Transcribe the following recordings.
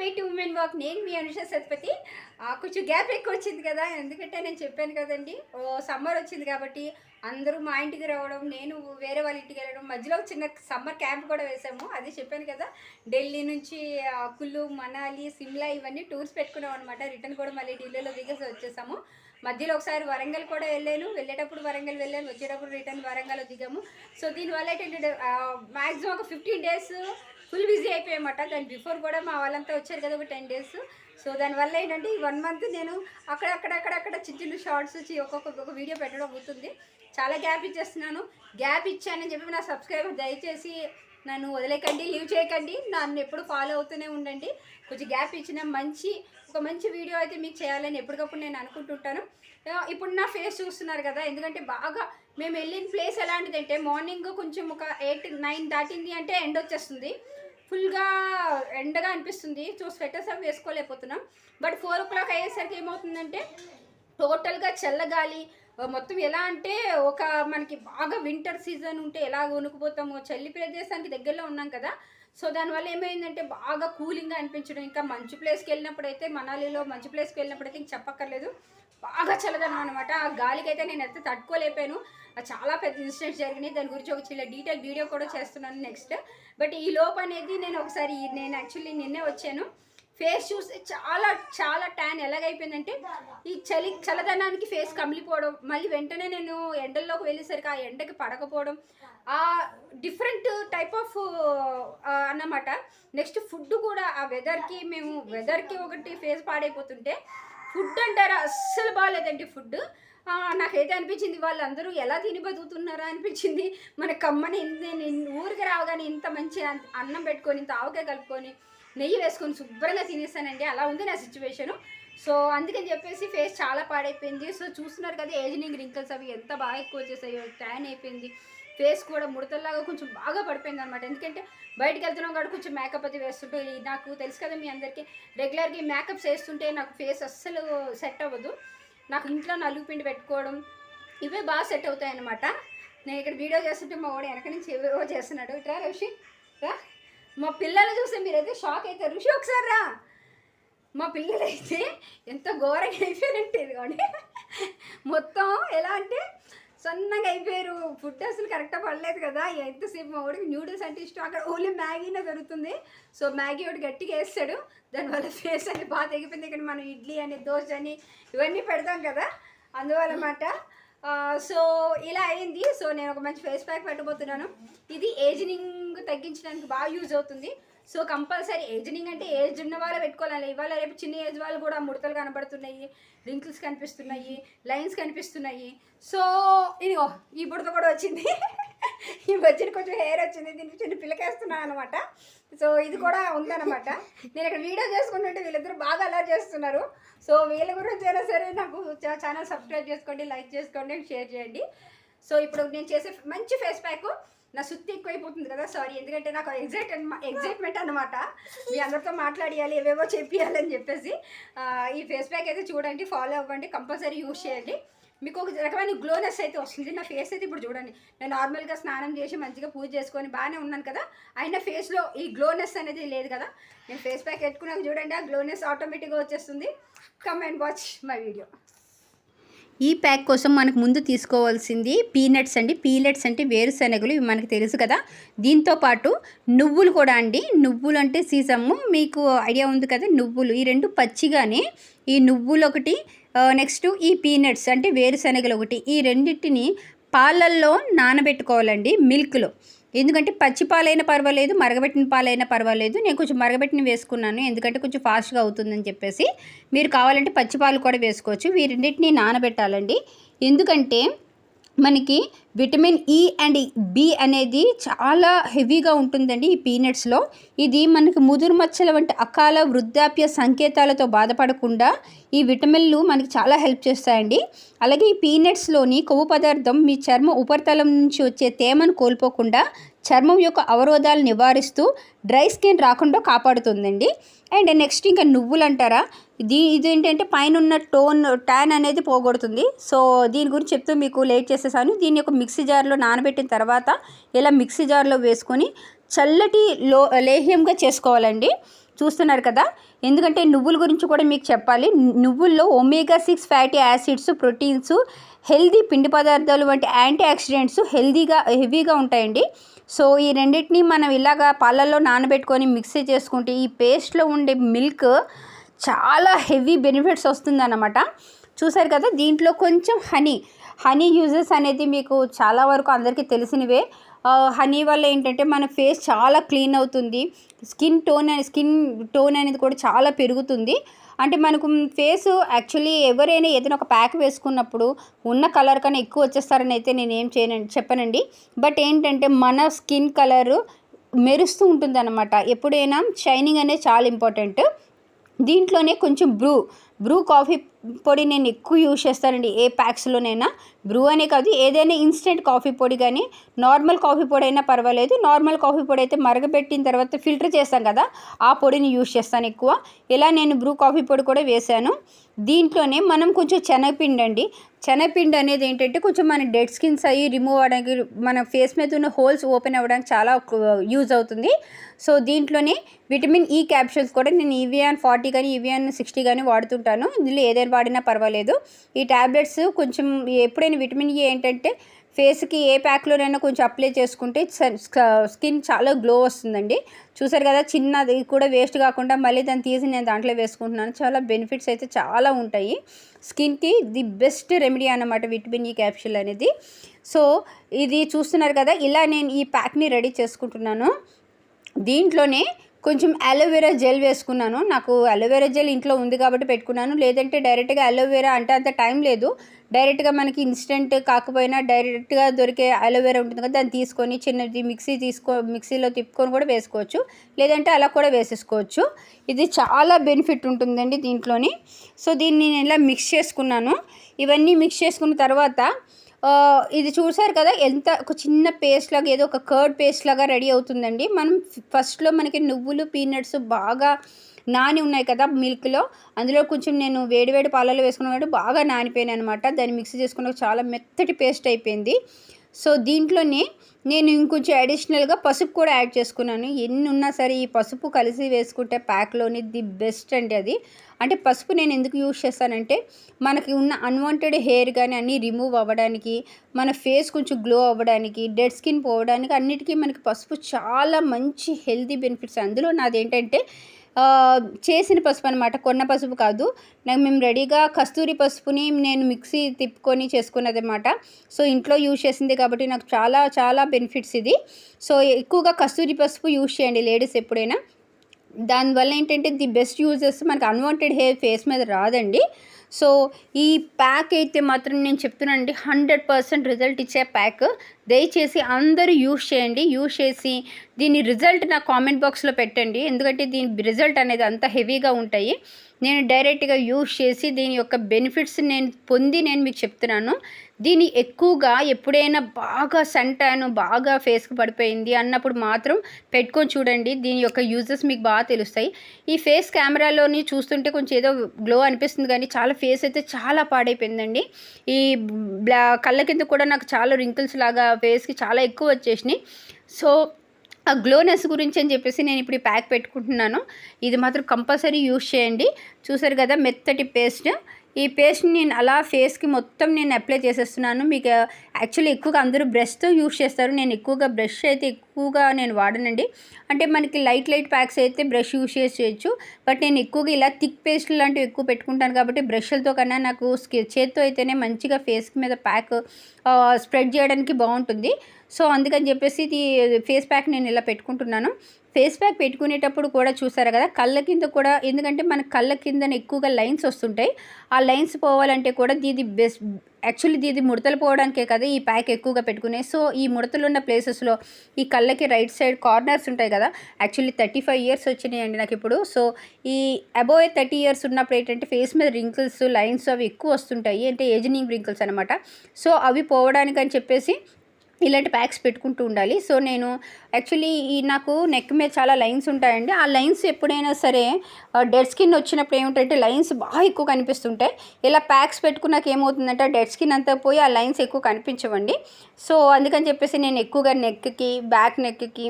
Way to women walk. నేను మీ అనుష సత్పతి. కొంచెం gap ఎక్కువ వచ్చింది కదా, ఎందుకంటే నేను చెప్పాను కదండి, సమ్మర్ వచ్చింది కాబట్టి అందరూ మా ఇంటికి రావడం, నేను వేరే వాళ్ళ ఇంటికి వెళ్ళడం, మధ్యలో చిన్న సమ్మర్ క్యాంప్ కూడా వేసాము. అది చెప్పాను కదా, ఢిల్లీ నుంచి కుల్లు, మనాలి, సిమ్లా ఇవన్నీ టూర్స్ పెట్టుకున్నాం అనమాట. రిటర్న్ కూడా మళ్ళీ ఢిల్లీలో దిగేసి వచ్చేసాము. మధ్యలో ఒకసారి వరంగల్ కూడా వెళ్ళాను, వెళ్ళేటప్పుడు వరంగల్ వెళ్ళాను, వచ్చేటప్పుడు రిటర్న్ వరంగల్ దిగాము. సో దీనివల్ల ఏంటంటే మ్యాక్సిమం ఒక 15 days ఫుల్ బిజీ అయిపోయామన్నమాట. దాని బిఫోర్ కూడా మా వాళ్ళంతా వచ్చారు కదా, ఒక 10 days. సో దానివల్ల ఏంటంటే ఈ 1 month నేను అక్కడక్కడ చిన్న చిన్న షార్ట్స్ వచ్చి ఒక్కొక్క వీడియో పెట్టడం అవుతుంది. చాలా గ్యాప్ ఇచ్చేస్తున్నాను. గ్యాప్ ఇచ్చానని చెప్పి నా సబ్స్క్రైబర్ దయచేసి నన్ను వదిలేకండి, లీవ్ చేయకండి, నన్ను ఎప్పుడు ఫాలో అవుతూనే ఉండండి. కొంచెం గ్యాప్ ఇచ్చిన ఒక మంచి వీడియో అయితే మీకు చేయాలని ఎప్పటికప్పుడు నేను అనుకుంటుంటాను. ఇప్పుడు నా ఫేస్ చూస్తున్నారు కదా, ఎందుకంటే బాగా మేము వెళ్ళిన ప్లేస్ ఎలాంటిదంటే మార్నింగ్ కొంచెం ఒక 8-9 దాటింది అంటే ఎండ వచ్చేస్తుంది, ఫుల్గా ఎండగా అనిపిస్తుంది. సో స్వెటర్స్ అవి వేసుకోలేకపోతున్నాం. బట్ 4 o'clock అయ్యేసరికి ఏమవుతుందంటే టోటల్గా చల్లగాలి మొత్తం. ఎలా అంటే ఒక మనకి బాగా వింటర్ సీజన్ ఉంటే ఎలా వణుకుపోతామో, చల్లి ప్రదేశానికి దగ్గరలో ఉన్నాం కదా. సో దానివల్ల ఏమైందంటే బాగా కూలింగ్గా అనిపించడం. ఇంకా మంచు ప్లేస్కి వెళ్ళినప్పుడైతే, మనాలిలో మంచు ప్లేస్కి వెళ్ళినప్పుడైతే ఇంక చెప్పక్కర్లేదు, బాగా చల్లదనం అనమాట. ఆ గాలికి అయితే నేను ఎంత తట్టుకోలేపాను. చాలా పెద్ద ఇన్సిడెంట్స్ జరిగినాయి. దాని గురించి ఒక చిన్న డీటెయిల్ వీడియో కూడా చేస్తున్నాను నెక్స్ట్. బట్ ఈ లోపు అనేది నేను యాక్చువల్లీ నిన్నే వచ్చాను. ఫేస్ చూస్తే చాలా ట్యాన్ ఎలాగైపోయిందంటే, ఈ చల్లదనానికి ఫేస్ కమిలిపోవడం, మళ్ళీ వెంటనే నేను ఎండల్లోకి వెళ్ళేసరికి ఆ ఎండకి పడకపోవడం, ఆ డిఫరెంట్ టైప్ ఆఫ్ అన్నమాట. నెక్స్ట్ ఫుడ్ కూడా ఆ వెదర్కి ఒకటి ఫేస్ పాడైపోతుంటే, ఫుడ్ అంటారా అస్సలు బాగాలేదండి ఫుడ్. నాకైతే అనిపించింది వాళ్ళందరూ ఎలా తిని బతుకుతున్నారా అనిపించింది. మన కమ్మని ఊరికి రావగానే ఇంత మంచి అన్నం పెట్టుకొని, ఇంత ఆవకాయ కలుపుకొని, నెయ్యి వేసుకొని శుభ్రంగా తినేస్తానండి. అలా ఉంది నా సిచ్యువేషను. సో అందుకని చెప్పేసి ఫేస్ చాలా పాడైపోయింది. సో చూస్తున్నారు కదా, ఏజింగ్ రింకల్స్ అవి ఎంత బాగా ఎక్కువ వచ్చేసాయో, ట్యాన్ అయిపోయింది. ఫేస్ కూడా ముడతల్లాగా కొంచెం బాగా పడిపోయింది అనమాట. ఎందుకంటే బయటకు వెళ్తున్నాం కాబట్టి కొంచెం మేకప్ అది వేస్తుంటే, నాకు తెలుసు కదా మీ అందరికీ, రెగ్యులర్గా మేకప్స్ వేస్తుంటే నాకు ఫేస్ అస్సలు సెట్ అవ్వదు. నాకు ఇంట్లో నలుగు పిండి పెట్టుకోవడం ఇవే బాగా సెట్ అవుతాయి అనమాట. నేను ఇక్కడ వీడియో చేస్తుంటే మా వాడు వెనక నుంచి ఏవేవో చేస్తున్నాడు. ఇట్రా ఋషి రా. మా పిల్లలు చూస్తే మీరైతే షాక్ అవుతారు. ఋషి ఒకసారి రా. మా పిల్లలైతే ఎంత ఘోరంగా అయిపోయారంటే, ఇదిగోండి మొత్తం ఎలా అంటే సన్నగా అయిపోయారు. ఫుడ్ అసలు కరెక్ట్గా పడలేదు కదా. ఎంతసేపు మా వాడికి న్యూడిల్స్ అంటే ఇష్టం, అక్కడ ఓన్లీ మ్యాగీనే దొరుకుతుంది. సో మ్యాగీ ఒకటి గట్టిగా వేస్తాడు, దానివల్ల ఫేస్ అని బాగా తెగిపోయింది. ఇక్కడ మనం ఇడ్లీ అని, దోశ అని ఇవన్నీ పెడతాం కదా, అందువల్ల అన్నమాట. సో ఇలా అయింది. సో నేను ఒక మంచి ఫేస్ ప్యాక్ పెట్టబోతున్నాను. ఇది ఏజింగ్ తగ్గించడానికి బాగా యూజ్ అవుతుంది. సో కంపల్సరీ ఏజింగ్ అంటే ఏజ్ ఉన్న వాళ్ళు పెట్టుకోవాలి. ఇవాళ రేపు చిన్న ఏజ్ వాళ్ళు కూడా ముడతలు కనబడుతున్నాయి, రింకిల్స్ కనిపిస్తున్నాయి, లైన్స్ కనిపిస్తున్నాయి. సో ఇదిగో ఈ బుడత కూడా వచ్చింది. ఈ వచ్చిన కొంచెం హెయిర్ వచ్చింది, దీనికి చిన్న పిల్లకేస్తున్నాను అనమాట. సో ఇది కూడా ఉందన్నమాట. నేను ఇక్కడ వీడియో చేసుకుంటుంటే వీళ్ళిద్దరు బాగా అలా చేస్తున్నారు. సో వీళ్ళ గురించి అయినా సరే నాకు ఛానల్ సబ్స్క్రైబ్ చేసుకోండి, లైక్ చేసుకోండి, షేర్ చేయండి. సో ఇప్పుడు నేను చేసే మంచి ఫేస్ ప్యాక్, నా సుత్తి ఎక్కువైపోతుంది కదా, సారీ, ఎందుకంటే నాకు ఎగ్జైట్మెంట్ అనమాట. మీ అందరితో మాట్లాడియాలి, ఏవేవో చెప్పియాలని చెప్పేసి. ఈ ఫేస్ ప్యాక్ అయితే చూడండి, ఫాలో అవ్వండి, కంపల్సరీ యూజ్ చేయండి. మీకు ఒక రకమైన గ్లోనెస్ అయితే వస్తుంది. నా ఫేస్ అయితే ఇప్పుడు చూడండి, నేను నార్మల్గా స్నానం చేసి మంచిగా పూజ చేసుకొని బాగానే ఉన్నాను కదా, అయినా ఫేస్లో ఈ గ్లోనెస్ అనేది లేదు కదా. నేను ఫేస్ ప్యాక్ పెట్టుకున్నాక చూడండి, ఆ గ్లోనెస్ ఆటోమేటిక్గా వచ్చేస్తుంది. Come and watch my video. ఈ ప్యాక్ కోసం మనకు ముందు తీసుకోవాల్సింది పీనట్స్ అండి. పీనట్స్ అంటే వేరుశనగలు, ఇవి మనకు తెలుసు కదా. దీంతో పాటు నువ్వులు కూడా అండి. నువ్వులు అంటే సీసము, మీకు ఐడియా ఉంది కదా. నువ్వులు ఈ రెండు పచ్చిగానే, ఈ నువ్వులు ఒకటి, నెక్స్ట్ ఈ పీనట్స్ అంటే వేరుశనగలు ఒకటి, ఈ రెండింటిని పాలల్లో నానబెట్టుకోవాలండి, మిల్క్లో. ఎందుకంటే పచ్చి పాలైనా పర్వాలేదు, మరగబెట్టిన పాలైనా పర్వాలేదు. నేను కొంచెం మరగబెట్టిన వేసుకున్నాను, ఎందుకంటే కొంచెం ఫాస్ట్గా అవుతుందని చెప్పేసి. మీరు కావాలంటే పచ్చి పాలు కూడా వేసుకోవచ్చు. వీరింటిని నానబెట్టాలండి. ఎందుకంటే మనకి విటమిన్ ఈ అండ్ బి అనేది చాలా హెవీగా ఉంటుందండి ఈ పీనట్స్లో. ఇది మనకి ముదురు మచ్చల వంటి అకాల వృద్ధాప్య సంకేతాలతో బాధపడకుండా ఈ విటమిన్లు మనకి చాలా హెల్ప్ చేస్తాయండి. అలాగే ఈ పీనట్స్లోని కొవ్వు పదార్థం మీ చర్మ ఉపరితలం నుంచి వచ్చే తేమను కోల్పోకుండా చర్మం యొక్క అవరోధాలు నివారిస్తూ డ్రై స్కిన్ రాకుండా కాపాడుతుందండి. అండ్ నెక్స్ట్ ఇంకా నువ్వులు అంటారా, ఇదేంటంటే పైన ఉన్న ట్యాన్ అనేది పోగొడుతుంది. సో దీని గురించి చెప్తూ మీకు లేట్ చేసేసాను. దీన్ని ఒక మిక్సీ జార్లో నానబెట్టిన తర్వాత ఇలా మిక్సీ జార్లో వేసుకొని చల్లటి లేహ్యంగా చేసుకోవాలండి. చూస్తున్నారు కదా, ఎందుకంటే నువ్వుల గురించి కూడా మీకు చెప్పాలి. నువ్వుల్లో omega-6 fatty acids, proteins, healthy పిండి పదార్థాలు వంటి యాంటీ ఆక్సిడెంట్స్ హెవీగా ఉంటాయండి. సో ఈ రెండింటిని మనం ఇలాగా పాలల్లో నానబెట్టుకొని మిక్సీ చేసుకుంటే ఈ పేస్ట్లో ఉండే మిల్క్ చాలా హెవీ బెనిఫిట్స్ వస్తుందన్నమాట. చూసారు కదా, దీంట్లో కొంచెం హనీ యూజెస్ అనేది మీకు చాలా వరకు అందరికీ తెలిసినవే. హనీ వల్ల ఏంటంటే మన ఫేస్ చాలా క్లీన్ అవుతుంది, స్కిన్ టోన్ అనేది కూడా చాలా పెరుగుతుంది. అంటే మనకు ఫేస్ యాక్చువల్లీ ఎవరైనా ఏదైనా ఒక ప్యాక్ వేసుకున్నప్పుడు ఉన్న కలర్ కన్నా ఎక్కువ వచ్చేస్తారని అయితే నేనేం చెప్పనండి. బట్ ఏంటంటే మన స్కిన్ కలరు మెరుస్తూ ఉంటుందన్నమాట. ఎప్పుడైనా షైనింగ్ అనేది చాలా ఇంపార్టెంట్. దీంట్లోనే కొంచెం బ్రూ కాఫీ పొడి నేను ఎక్కువ యూజ్ చేస్తానండి ఏ ప్యాక్స్లోనైనా. బ్రూ అనే కాదు, ఏదైనా ఇన్స్టెంట్ కాఫీ పొడి కానీ నార్మల్ కాఫీ పొడి అయినా పర్వాలేదు. నార్మల్ కాఫీ పొడి అయితే మరగబెట్టిన తర్వాత ఫిల్టర్ చేస్తాం కదా, ఆ పొడిని యూజ్ చేస్తాను ఎక్కువ. ఇలా నేను బ్రూ కాఫీ పొడి కూడా వేశాను. దీంట్లోనే మనం కొంచెం శనగపిండి అనేది ఏంటంటే కొంచెం మన డెడ్ స్కిన్స్ అయ్యి రిమూవ్ అవ్వడానికి, మన ఫేస్ మీద ఉన్న హోల్స్ ఓపెన్ అవ్వడానికి చాలా యూజ్ అవుతుంది. సో దీంట్లోనే విటమిన్ ఈ క్యాప్సూల్స్ కూడా నేను EVN 40 కానీ EVN 60 కానీ వాడుతుంటాను. ఇందులో ఏదైనా వాడినా పర్వాలేదు. ఈ ట్యాబ్లెట్స్ కొంచెం ఎప్పుడైనా విటమిన్ ఈ ఏంటంటే ఫేస్కి ఏ ప్యాక్లోనైనా కొంచెం అప్లై చేసుకుంటే స్కిన్ చాలా గ్లో వస్తుందండి. చూసారు కదా, చిన్నది కూడా వేస్ట్ కాకుండా మళ్ళీ దాన్ని తీసి నేను దాంట్లో వేసుకుంటున్నాను. చాలా బెనిఫిట్స్ అయితే చాలా ఉంటాయి. స్కిన్కి ది బెస్ట్ రెమెడీ అన్నమాట విటమిన్ ఈ క్యాప్సూల్ అనేది. సో ఇది చూస్తున్నారు కదా, ఇలా నేను ఈ ప్యాక్ని రెడీ చేసుకుంటున్నాను. దీంట్లోనే కొంచెం అలోవెరా జెల్ వేసుకున్నాను. నాకు అలోవెరా జెల్ ఇంట్లో ఉంది కాబట్టి పెట్టుకున్నాను. లేదంటే డైరెక్ట్గా అలోవెరా అంటే అంత టైం లేదు, డైరెక్ట్గా మనకి ఇన్స్టెంట్ కాకపోయినా డైరెక్ట్గా దొరికే అలోవెరా ఉంటుంది కదా, దాన్ని తీసుకొని చిన్నది మిక్సీలో తిప్పుకొని కూడా వేసుకోవచ్చు, లేదంటే అలా కూడా వేసేసుకోవచ్చు. ఇది చాలా బెనిఫిట్ ఉంటుందండి దీంట్లోని. సో దీన్ని నేను ఇలా మిక్స్ చేసుకున్నాను. ఇవన్నీ మిక్స్ చేసుకున్న తర్వాత ఇది చూసారు కదా, ఎంత ఒక చిన్న పేస్ట్ లాగా, ఏదో ఒక కర్డ్ పేస్ట్ లాగా రెడీ అవుతుందండి. మనం ఫస్ట్లో మనకి నువ్వులు, పీనట్స్ బాగా నాని ఉన్నాయి కదా మిల్క్లో, అందులో కొంచెం నేను వేడివేడి పాలలో వేసుకున్నాను కాబట్టి బాగా నానిపోయాను అనమాట. దాన్ని మిక్స్ చేసుకున్నాక చాలా మెత్తటి పేస్ట్ అయిపోయింది. సో దీంట్లోనే నేను ఇంకొంచెం అడిషనల్గా పసుపు కూడా యాడ్ చేసుకున్నాను. ఎన్ని ఉన్నా సరే ఈ పసుపు కలిసి వేసుకుంటే ప్యాక్లోని ది బెస్ట్ అండి అది. అంటే పసుపు నేను ఎందుకు యూజ్ చేస్తానంటే మనకి ఉన్న అన్వాంటెడ్ హెయిర్ కానీ అన్నీ రిమూవ్ అవ్వడానికి, మన ఫేస్ కొంచెం గ్లో అవ్వడానికి, డెడ్ స్కిన్ పోవడానికి అన్నిటికీ మనకి పసుపు చాలా మంచి హెల్తీ బెనిఫిట్స్. అందులో నాదేంటంటే చేసిన పసుపు అనమాట, కొన్న పసుపు కాదు. మేము రెడీగా కస్తూరి పసుపుని నేను మిక్సీ తిప్పుకొని చేసుకున్నది అనమాట. సో ఇంట్లో యూజ్ చేసింది కాబట్టి నాకు చాలా చాలా బెనిఫిట్స్ ఇది. సో ఎక్కువగా కస్తూరి పసుపు యూజ్ చేయండి లేడీస్ ఎప్పుడైనా. దానివల్ల ఏంటంటే ది బెస్ట్ యూజెస్, మనకి అన్వాంటెడ్ హెయిర్ ఫేస్ మీద రాదండి. సో ఈ ప్యాక్ అయితే మాత్రం నేను చెప్తున్నానండి 100% రిజల్ట్ ఇచ్చే ప్యాక్. దయచేసి అందరూ యూజ్ చేయండి. యూజ్ చేసి దీని రిజల్ట్ నా కామెంట్ బాక్స్లో పెట్టండి, ఎందుకంటే దీని రిజల్ట్ అనేది అంత హెవీగా ఉంటాయి. నేను డైరెక్ట్గా యూజ్ చేసి దీని యొక్క బెనిఫిట్స్ నేను మీకు చెప్తున్నాను. దీన్ని ఎక్కువగా ఎప్పుడైనా బాగా సంటాను, బాగా ఫేస్కి పడిపోయింది అన్నప్పుడు మాత్రం పెట్టుకొని చూడండి. దీని యొక్క యూజెస్ మీకు బాగా తెలుస్తాయి. ఈ ఫేస్ కెమెరాలోని చూస్తుంటే కొంచెం ఏదో గ్లో అనిపిస్తుంది కానీ చాలా ఫేస్ అయితే చాలా పాడైపోయిందండి. ఈ కళ్ళ కింద కూడా నాకు చాలా రింకిల్స్ లాగా ఫేస్కి చాలా ఎక్కువ వచ్చేసినాయి. సో ఆ గ్లోనెస్ గురించి అని చెప్పేసి నేను ఇప్పుడు ఈ ప్యాక్ పెట్టుకుంటున్నాను. ఇది మాత్రం కంపల్సరీ యూజ్ చేయండి. చూసారు కదా, మెత్తటి పేస్ట్. ఈ పేస్ట్ని నేను అలా ఫేస్కి మొత్తం నేను అప్లై చేసేస్తున్నాను. మీకు యాక్చువల్లీ ఎక్కువగా అందరూ బ్రష్తో యూజ్ చేస్తారు. నేను ఎక్కువగా బ్రష్ అయితే ఎక్కువగా నేను వాడనండి. అంటే మనకి లైట్ ప్యాక్స్ అయితే బ్రష్ యూజ్ చేయొచ్చు, బట్ నేను ఎక్కువగా ఇలా థిక్ పేస్ట్ లాంటివి ఎక్కువ పెట్టుకుంటాను కాబట్టి బ్రష్లతో కన్నా నాకు చేత్తో అయితేనే మంచిగా ఫేస్ మీద ప్యాక్ స్ప్రెడ్ చేయడానికి బాగుంటుంది. సో అందుకని చెప్పేసి ఇది ఫేస్ ప్యాక్ నేను ఇలా పెట్టుకుంటున్నాను. ఫేస్ ప్యాక్ పెట్టుకునేటప్పుడు కూడా చూసారు కదా, కళ్ళ కింద కూడా, ఎందుకంటే మన కళ్ళ కింద ఎక్కువగా లైన్స్ వస్తుంటాయి. ఆ లైన్స్ పోవాలంటే కూడా దీది బెస్ట్. యాక్చువల్లీ దీది ముడతలు పోవడానికే కదా ఈ ప్యాక్ ఎక్కువగా పెట్టుకునే. సో ఈ ముడతలు ఉన్న ప్లేసెస్లో ఈ కళ్ళకి రైట్ సైడ్ కార్నర్స్ ఉంటాయి కదా, యాక్చువల్లీ 35 ఇయర్స్ వచ్చినాయండి నాకు ఇప్పుడు. సో ఈ అబోవ్ 30 ఇయర్స్ ఉన్నప్పుడు ఏంటంటే ఫేస్ మీద రింకిల్స్, లైన్స్ అవి ఎక్కువ వస్తుంటాయి, అంటే ఏజింగ్ రింకిల్స్ అనమాట. సో అవి పోవడానికి అని చెప్పేసి ఇలాంటి ప్యాక్స్ పెట్టుకుంటూ ఉండాలి. సో నేను యాక్చువల్లీ ఈ నాకు నెక్ మీద చాలా లైన్స్ ఉంటాయండి. ఆ లైన్స్ ఎప్పుడైనా సరే డెడ్ స్కిన్ వచ్చినప్పుడు ఏమిటంటే లైన్స్ బాగా ఎక్కువ కనిపిస్తుంటాయి. ఇలా ప్యాక్స్ పెట్టుకున్నాక ఏమవుతుందంటే డెడ్ స్కిన్ అంతా పోయి ఆ లైన్స్ ఎక్కువ కనిపించవండి. సో అందుకని చెప్పేసి నేను ఎక్కువగా నెక్కి, బ్యాక్ నెక్కి,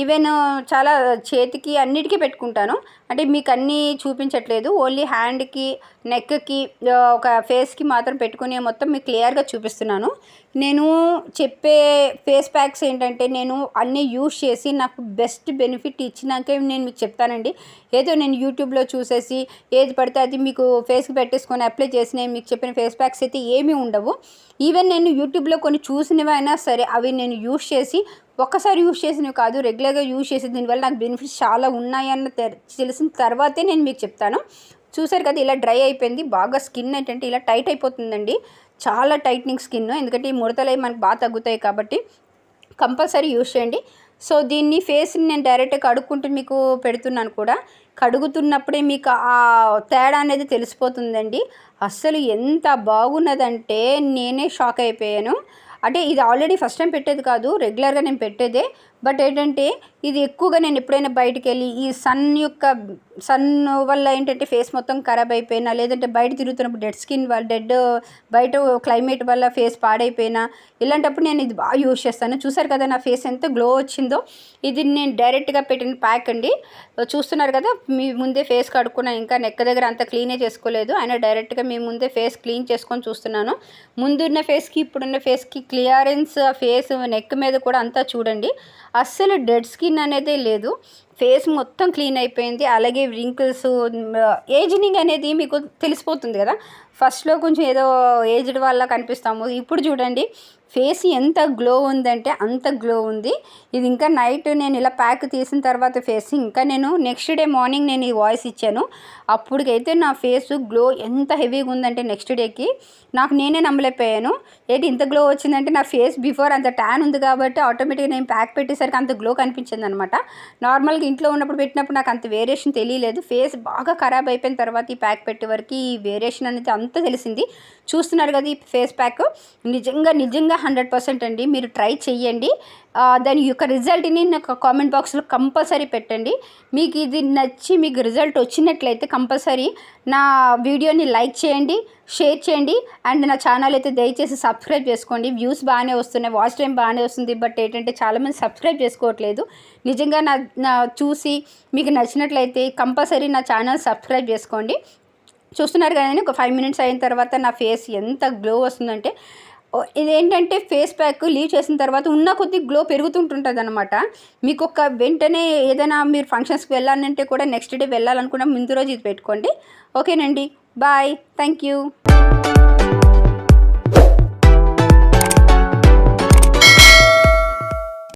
ఈవెన్ చాలా చేతికి అన్నిటికీ పెట్టుకుంటాను. అంటే మీకు అన్నీ చూపించట్లేదు, ఓన్లీ హ్యాండ్కి, నెక్కి, ఒక ఫేస్కి మాత్రం పెట్టుకుని మొత్తం మీకు క్లియర్గా చూపిస్తున్నాను. నేను చెప్పే ఫేస్ ప్యాక్స్ ఏంటంటే నేను అన్నీ యూజ్ చేసి నాకు బెస్ట్ బెనిఫిట్ ఇచ్చినాకే నేను మీకు చెప్తానండి. ఏదో నేను యూట్యూబ్లో చూసేసి ఏది పడితే అది మీకు ఫేస్కి పెట్టేసుకొని అప్లై చేసి నేను మీకు చెప్పిన ఫేస్ ప్యాక్స్ అయితే ఏమీ ఉండవు. ఈవెన్ నేను యూట్యూబ్లో కొన్ని చూసినవైనా సరే అవి నేను యూజ్ చేసి ఒక్కసారి యూజ్ చేసినవి కాదు, రెగ్యులర్గా యూజ్ చేసి దీనివల్ల నాకు బెనిఫిట్స్ చాలా ఉన్నాయన్న తెలిసిన తర్వాతే నేను మీకు చెప్తాను. చూసారు కదా, ఇలా డ్రై అయిపోయింది. బాగా స్కిన్ ఏంటంటే ఇలా టైట్ అయిపోతుందండి, చాలా టైట్నింగ్ స్కిన్. ఎందుకంటే ఈ ముడతలు అవి మనకు బాగా తగ్గుతాయి కాబట్టి కంపల్సరీ యూజ్ చేయండి. సో దీన్ని ఫేస్ని నేను డైరెక్ట్గా కడుక్కుంటూ మీకు పెడుతున్నాను కూడా. కడుగుతున్నప్పుడే మీకు ఆ తేడా అనేది తెలిసిపోతుందండి. అస్సలు ఎంత బాగున్నదంటే నేనే షాక్ అయిపోయాను. అంటే ఇది ఆల్రెడీ ఫస్ట్ టైం పెట్టేది కాదు, రెగ్యులర్గా నేను పెట్టేదే. బట్ ఏంటంటే ఇది ఎక్కువగా నేను ఎప్పుడైనా బయటికి వెళ్ళి ఈ సన్ వల్ల ఏంటంటే ఫేస్ మొత్తం ఖరాబ్ అయిపోయినా, లేదంటే బయట తిరుగుతున్నప్పుడు డెడ్ స్కిన్ వల్ల బయట క్లైమేట్ వల్ల ఫేస్ పాడైపోయినా, ఇలాంటప్పుడు నేను ఇది బాగా యూజ్ చేస్తాను. చూసారు కదా నా ఫేస్ ఎంత గ్లో వచ్చిందో. ఇది నేను డైరెక్ట్గా పెట్టిన ప్యాక్ అండి. చూస్తున్నారు కదా, మీ ముందే ఫేస్ కడుక్కున్నాను, ఇంకా నెక్ దగ్గర అంత క్లీనే చేసుకోలేదు. అయినా డైరెక్ట్గా మీ ముందే ఫేస్ క్లీన్ చేసుకొని చూస్తున్నాను. ముందున్న ఫేస్కి ఇప్పుడున్న ఫేస్కి క్లియరెన్స్, ఫేస్ నెక్ మీద కూడా అంతా చూడండి, అస్సలు డెడ్ స్కిన్ అనేదే లేదు. ఫేస్ మొత్తం క్లీన్ అయిపోయింది. అలాగే రింకిల్స్, ఏజింగ్ అనేది మీకు తెలిసిపోతుంది కదా. ఫస్ట్లో కొంచెం ఏదో ఏజ్డ్ వల్ల కనిపిస్తాము, ఇప్పుడు చూడండి ఫేస్ ఎంత గ్లో ఉందంటే అంత గ్లో ఉంది. ఇది ఇంకా నైట్ నేను ఇలా ప్యాక్ తీసిన తర్వాత ఫేస్ ఇంకా నేను నెక్స్ట్ డే మార్నింగ్ నేను ఈ వాయిస్ ఇచ్చాను. అప్పటికైతే నా ఫేస్ గ్లో ఎంత హెవీగా ఉందంటే నెక్స్ట్ డేకి నాకు నేనే నమ్మలేకపోయాను. ఏంటి ఇంత గ్లో వచ్చిందంటే నా ఫేస్ బిఫోర్ అంత ట్యాన్ ఉంది కాబట్టి ఆటోమేటిక్గా నేను ప్యాక్ పెట్టేసరికి అంత గ్లో కనిపించింది అనమాట. నార్మల్గా ఇంట్లో ఉన్నప్పుడు పెట్టినప్పుడు నాకు అంత వేరియేషన్ తెలియలేదు. ఫేస్ బాగా ఖరాబ్ అయిపోయిన తర్వాత ఈ ప్యాక్ పెట్టే వరకు ఈ వేరియేషన్ అనేది అంతా తెలిసింది. చూస్తున్నారు కదా ఈ ఫేస్ ప్యాక్ నిజంగా 100% అండి. మీరు ట్రై చెయ్యండి. దాని యొక్క రిజల్ట్ని నాకు కామెంట్ బాక్స్లో కంపల్సరీ పెట్టండి. మీకు ఇది నచ్చి మీకు రిజల్ట్ వచ్చినట్లయితే కంపల్సరీ నా వీడియోని లైక్ చేయండి, షేర్ చేయండి. అండ్ నా ఛానల్ అయితే దయచేసి సబ్స్క్రైబ్ చేసుకోండి. వ్యూస్ బాగానే వస్తున్నాయి, వాచ్ టైం బాగానే వస్తుంది. బట్ ఏంటంటే చాలామంది సబ్స్క్రైబ్ చేసుకోవట్లేదు. నిజంగా నా చూసి మీకు నచ్చినట్లయితే కంపల్సరీ నా ఛానల్ సబ్స్క్రైబ్ చేసుకోండి. చూస్తున్నారు కదండి, ఒక 5 మినిట్స్ అయిన తర్వాత నా ఫేస్ ఎంత గ్లో వస్తుందంటే, ఇదేంటంటే ఫేస్ ప్యాక్ లీవ్ చేసిన తర్వాత ఉన్న కొద్ది గ్లో పెరుగుతుంటుంది అనమాట. మీకు ఒక వెంటనే ఏదైనా మీరు ఫంక్షన్స్కి వెళ్ళాలంటే కూడా నెక్స్ట్ డే వెళ్ళాలనుకున్న ముందు రోజు ఇది పెట్టుకోండి. ఓకేనండి, బాయ్, థ్యాంక్ యూ.